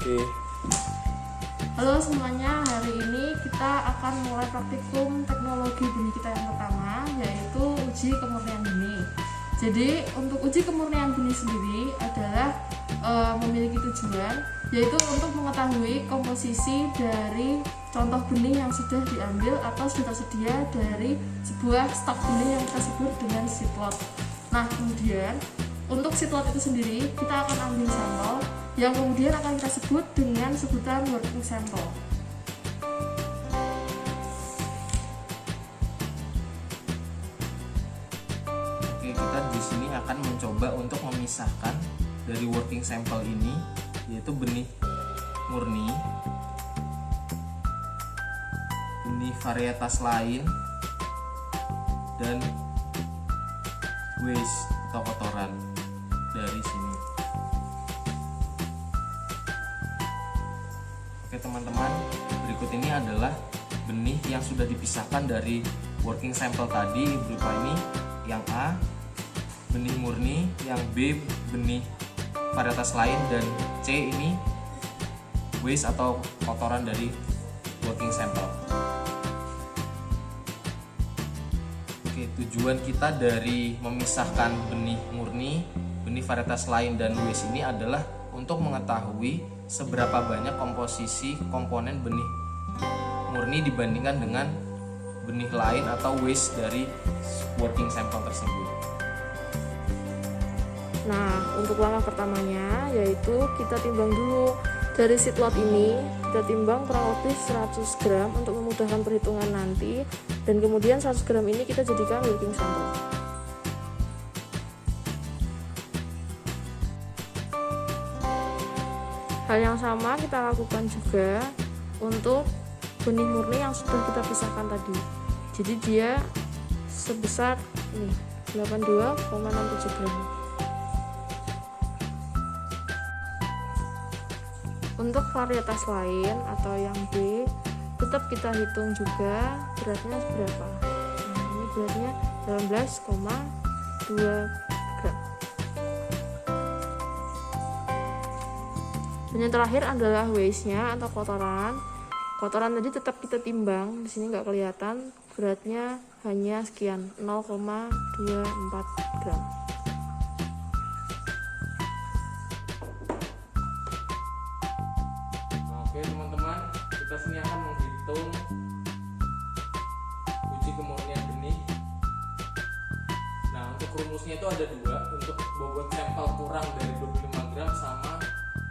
Oke. Halo semuanya, hari ini kita akan mulai praktikum teknologi benih kita yang pertama, yaitu uji kemurnian benih. Jadi untuk uji kemurnian benih sendiri adalah memiliki tujuan, yaitu untuk mengetahui komposisi dari contoh benih yang sudah diambil atau sudah tersedia dari sebuah stok benih yang kita sebut dengan seedlot. Nah kemudian untuk seedlot itu sendiri kita akan ambil sampel yang kemudian akan kita sebut dengan sebutan working sample. Oke, kita di sini akan mencoba untuk memisahkan dari working sample ini, yaitu benih murni, benih varietas lain, dan waste atau kotoran dari sini. Oke teman-teman, berikut ini adalah benih yang sudah dipisahkan dari working sample tadi berupa ini, yang A benih murni, yang B benih varietas lain, dan C ini waste atau kotoran dari working sample. Oke, tujuan kita dari memisahkan benih murni, benih varietas lain, dan waste ini adalah untuk mengetahui seberapa banyak komposisi komponen benih murni dibandingkan dengan benih lain atau waste dari working sample tersebut. Nah, untuk langkah pertamanya yaitu kita timbang dulu dari seedlot ini, kita timbang kurang lebih 100 gram untuk memudahkan perhitungan nanti, dan kemudian 100 gram ini kita jadikan working sample. Hal yang sama kita lakukan juga untuk benih murni yang sudah kita pisahkan tadi. Jadi dia sebesar ini 82,67 gram. Untuk varietas lain atau yang B, tetap kita hitung juga beratnya seberapa. Nah, ini beratnya 18,2 gram. Dan yang terakhir adalah waste-nya atau kotoran. Kotoran tadi tetap kita timbang, di sini nggak kelihatan, beratnya hanya sekian 0,24 gram. Oke teman-teman, kita sini akan menghitung uji kemurnian benih. Nah, untuk rumusnya itu ada dua, untuk bobot sampel kurang dari 25 gram sama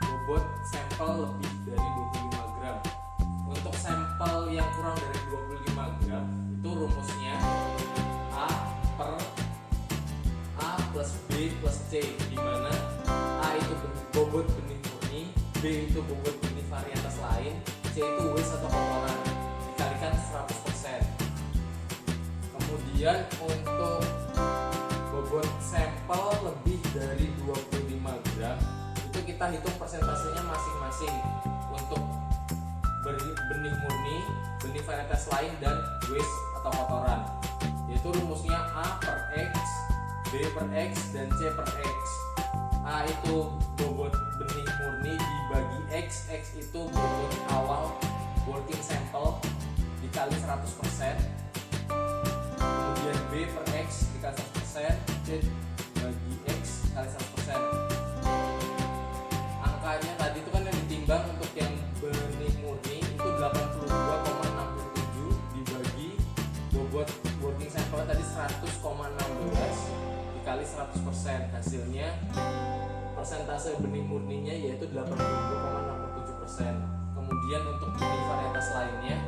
bobot sampel lebih dari 25 gram. Untuk sampel yang kurang dari 25 gram itu rumusnya A per A plus B plus C, di mana A itu bobot benih murni, B itu bobot benih varietas lain, C itu waste atau kotoran, dikalikan 100%. Kemudian untuk bobot sampel lebih dari 25 gram itu kita hitung persentasenya masing-masing untuk benih murni, benih varietas lain, dan waste atau kotoran, yaitu rumusnya A per X, B per X, dan C per X. A itu bobot benih murni dibagi X, X itu bobot awal working sample dikali 100%, kemudian B per X dikali 100%, C bagi X kali 100%. Angkanya tadi itu kan yang ditimbang untuk yang benih murni itu 82,67 dibagi bobot working sample tadi 100,16 dikali 100%, hasilnya persentase benih murninya yaitu 82,67%. Kemudian untuk benih varietas lainnya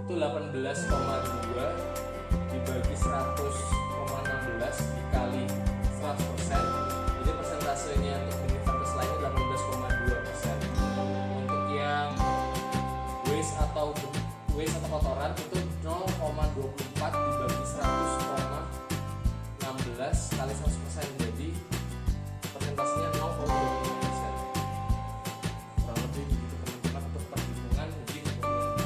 itu 18,2 dibagi 100,16 dikali 100%, jadi persentasenya untuk benih varietas lainnya 18,2%. Untuk yang waste atau kotoran itu 0,24 dibagi 100,16 kali 100%, jadi persentasenya 0,25%. Kurang lebih begitu teman-teman untuk perhitungan uji kemurnian.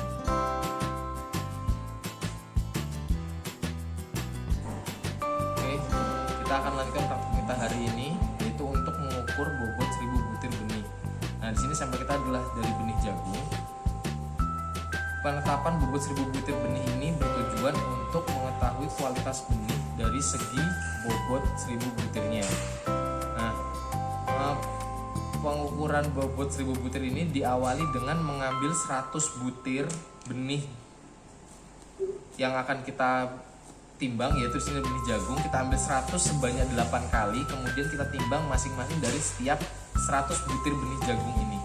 Oke, kita akan lanjutkan praktik kita hari ini, yaitu untuk mengukur bobot 1000 butir benih. Nah, di sini sampel kita adalah dari benih jagung. Penetapan bobot 1000 butir benih ini bertujuan untuk mengetahui kualitas benih dari segi bobot 1000 butirnya. Nah, pengukuran bobot 1000 butir ini diawali dengan mengambil 100 butir benih yang akan kita timbang, yaitu sini benih jagung. Kita ambil 100 sebanyak 8 kali, kemudian kita timbang masing-masing dari setiap 100 butir benih jagung ini.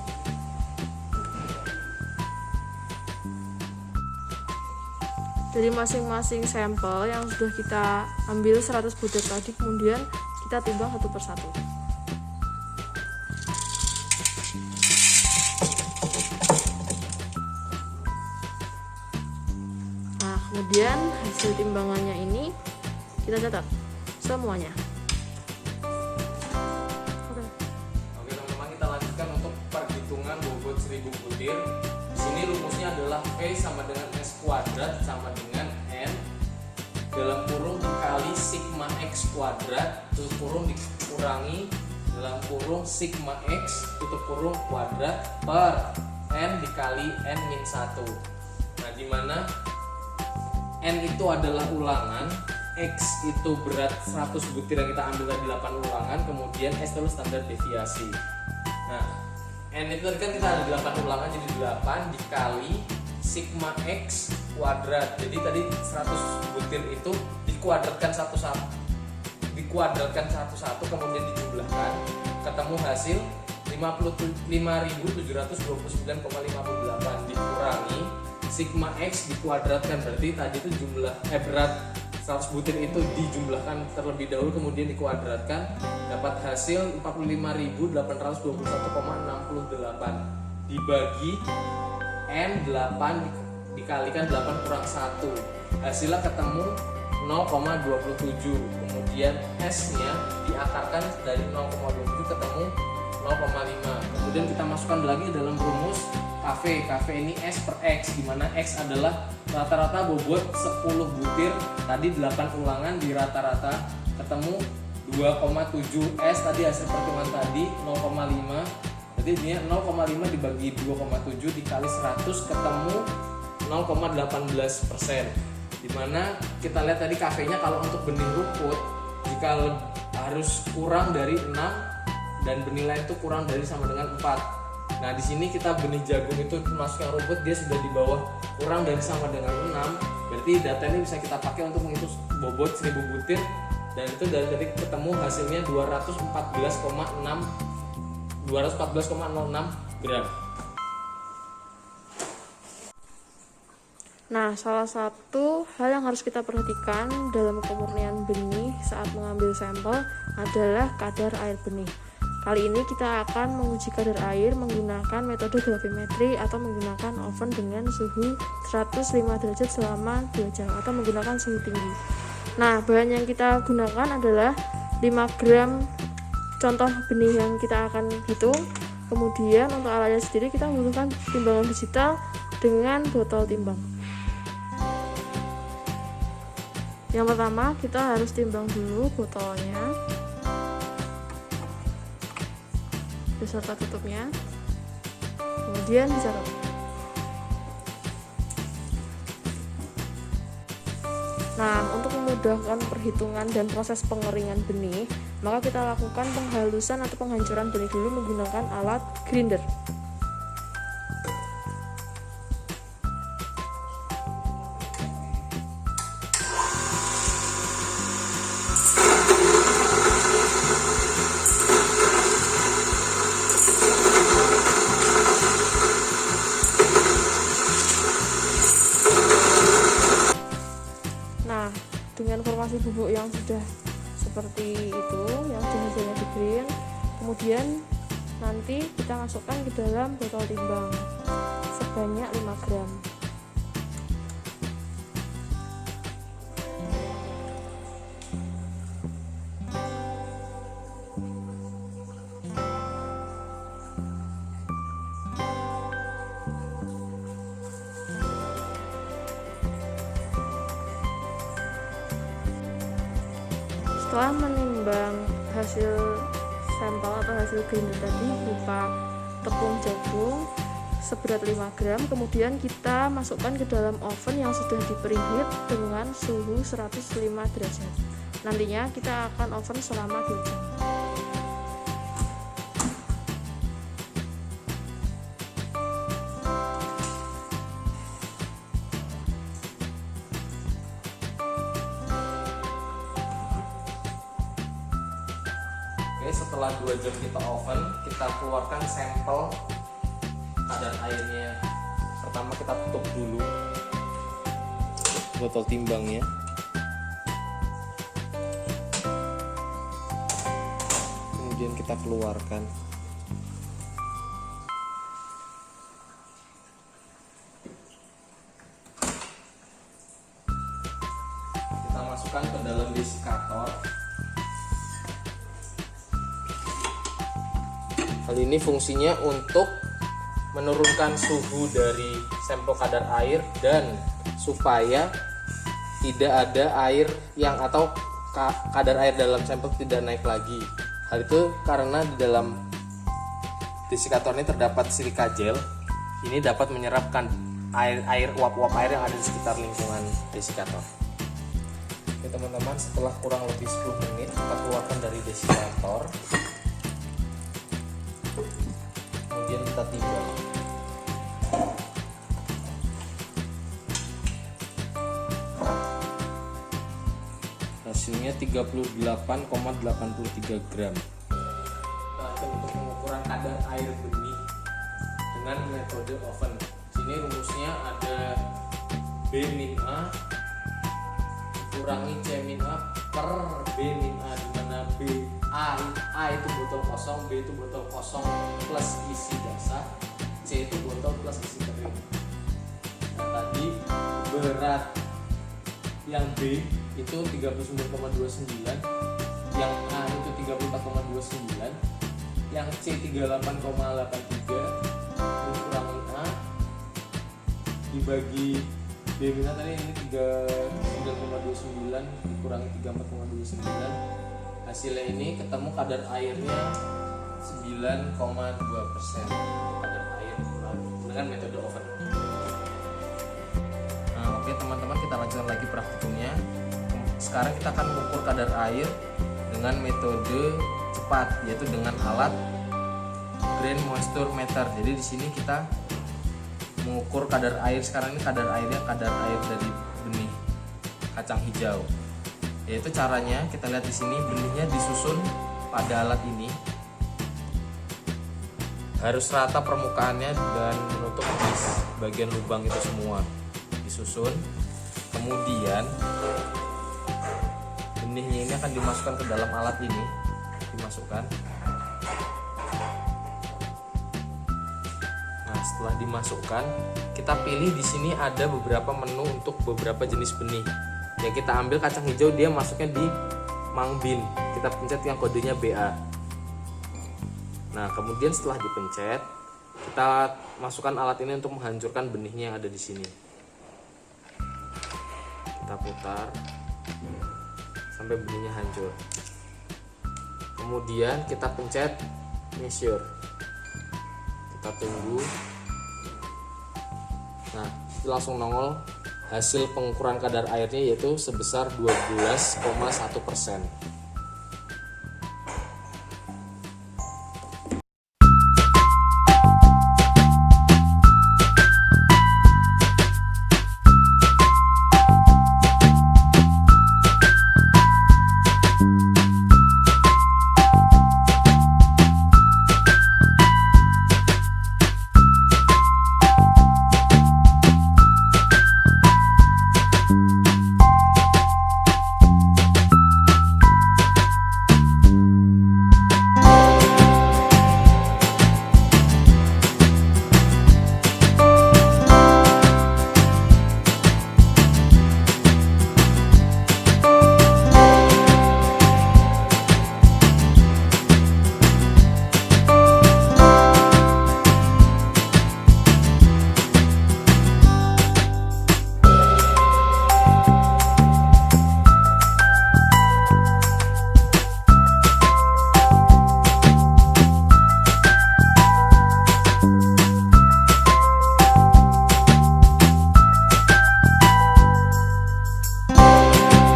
Dari masing-masing sampel yang sudah kita ambil 100 butir tadi, kemudian kita timbang satu persatu. Nah, kemudian hasil timbangannya ini kita catat semuanya. Oke teman-teman, kita lanjutkan untuk perhitungan bobot 1000 butir. Di sini rumusnya adalah P sama dengan S kuadrat sama dengan N dalam kurung dikali sigma X kuadrat tutup kurung dikurangi dalam kurung sigma X tutup kurung kuadrat per N dikali N-1. Nah, dimana N itu adalah ulangan, X itu berat 100 butir yang kita ambil tadi 8 ulangan, kemudian S itu standar deviasi. Nah, N itu tadi kan kita ada 8 ulangan, jadi 8 dikali sigma X kuadrat. Jadi tadi 100 butir itu dikuadratkan satu-satu, kemudian dijumlahkan, ketemu hasil 55.729,58 dikurangi sigma X dikuadratkan, berarti tadi itu jumlah berat 100 butir itu dijumlahkan terlebih dahulu kemudian dikuadratkan, dapat hasil 45.821,68 dibagi N8 dikalikan 8 kurang 1, hasilnya ketemu 0,27. Kemudian S nya diakarkan dari 0,27 ketemu 0,5. Kemudian kita masukkan lagi dalam rumus KV ini S per X, dimana X adalah rata-rata bobot 10 butir tadi 8 ulangan di rata-rata, ketemu 2,7. S tadi hasil perhitungan tadi 0,5, jadi ini 0,5 dibagi 2,7 dikali 100 ketemu 0,18%. Dimana kita lihat tadi KV nya kalau untuk benih rumput jika harus kurang dari 6 dan benih lain itu kurang dari sama dengan 4. Nah, di sini kita benih jagung itu masuk yang rumput, dia sudah di bawah kurang dari sama dengan 6. Berarti data ini bisa kita pakai untuk menghitung bobot 1000 butir, dan itu dari tadi ketemu hasilnya 214,06 gram. Nah, salah satu hal yang harus kita perhatikan dalam pemurnian benih saat mengambil sampel adalah kadar air benih. Kali ini kita akan menguji kadar air menggunakan metode gravimetri atau menggunakan oven dengan suhu 105 derajat selama 2 jam atau menggunakan suhu tinggi. Nah, bahan yang kita gunakan adalah 5 gram contoh benih yang kita akan hitung. Kemudian untuk alatnya sendiri kita menggunakan timbangan digital dengan botol timbang. Yang pertama kita harus timbang dulu botolnya beserta tutupnya, kemudian dicatat. Nah, untuk memudahkan perhitungan dan proses pengeringan benih, maka kita lakukan penghalusan atau penghancuran benih dulu menggunakan alat grinder. Dengan formasi bubuk yang sudah seperti itu, yang sudah hasilnya di green, kemudian nanti kita masukkan ke dalam botol timbang sebanyak 5 gram. Setelah menimbang hasil sampel atau hasil grinder tadi berupa tepung jagung seberat 5 gram. Kemudian kita masukkan ke dalam oven yang sudah di preheat dengan suhu 105 derajat. Nantinya kita akan oven selama 2 jam. Oke, setelah 2 jam kita oven, kita keluarkan sampel kadar airnya. Pertama kita tutup dulu botol timbangnya. Kemudian kita keluarkan. Kita masukkan ke dalam desikator. Hal ini fungsinya untuk menurunkan suhu dari sampel kadar air dan supaya tidak ada air yang atau kadar air dalam sampel tidak naik lagi. Hal itu karena di dalam desikator ini terdapat silika gel. Ini dapat menyerapkan air uap-uap air yang ada di sekitar lingkungan desikator. Oke teman-teman, setelah kurang lebih 10 menit kita keluarkan dari desikator. Kemudian kita timbang. Hasilnya 38,83 gram. Nah, untuk pengukuran kadar air benih dengan metode oven. Sini rumusnya ada B-A kurangi C-A per B-A, di mana A itu botol kosong, B itu botol kosong plus isi basah, C itu botol plus isi kering. Nah, tadi berat yang B itu 39,29, yang A itu 34,29, yang C 38,83, dikurangi A dibagi B bina tadi ini 39,29 dikurangi 34,29, hasilnya ini ketemu kadar airnya 9,2% kadar air dengan metode oven. Nah, oke teman-teman, kita lanjutkan lagi praktikumnya. Sekarang kita akan mengukur kadar air dengan metode cepat, yaitu dengan alat grain moisture meter. Jadi di sini kita mengukur kadar air. Sekarang ini kadar airnya kadar air dari benih kacang hijau. Yaitu caranya kita lihat di sini, benihnya disusun pada alat ini. Harus rata permukaannya dan menutup di bagian lubang itu semua. Disusun. Kemudian benihnya ini akan dimasukkan ke dalam alat ini, dimasukkan. Nah, setelah dimasukkan, kita pilih di sini ada beberapa menu untuk beberapa jenis benih. Yang kita ambil kacang hijau, dia masuknya di mangbin. Kita pencet yang kodenya BA. Nah, kemudian setelah dipencet, kita masukkan alat ini untuk menghancurkan benihnya yang ada di sini. Kita putar sampai benihnya hancur. Kemudian kita pencet measure. Kita tunggu. Nah, langsung nongol hasil pengukuran kadar airnya, yaitu sebesar 12,1%.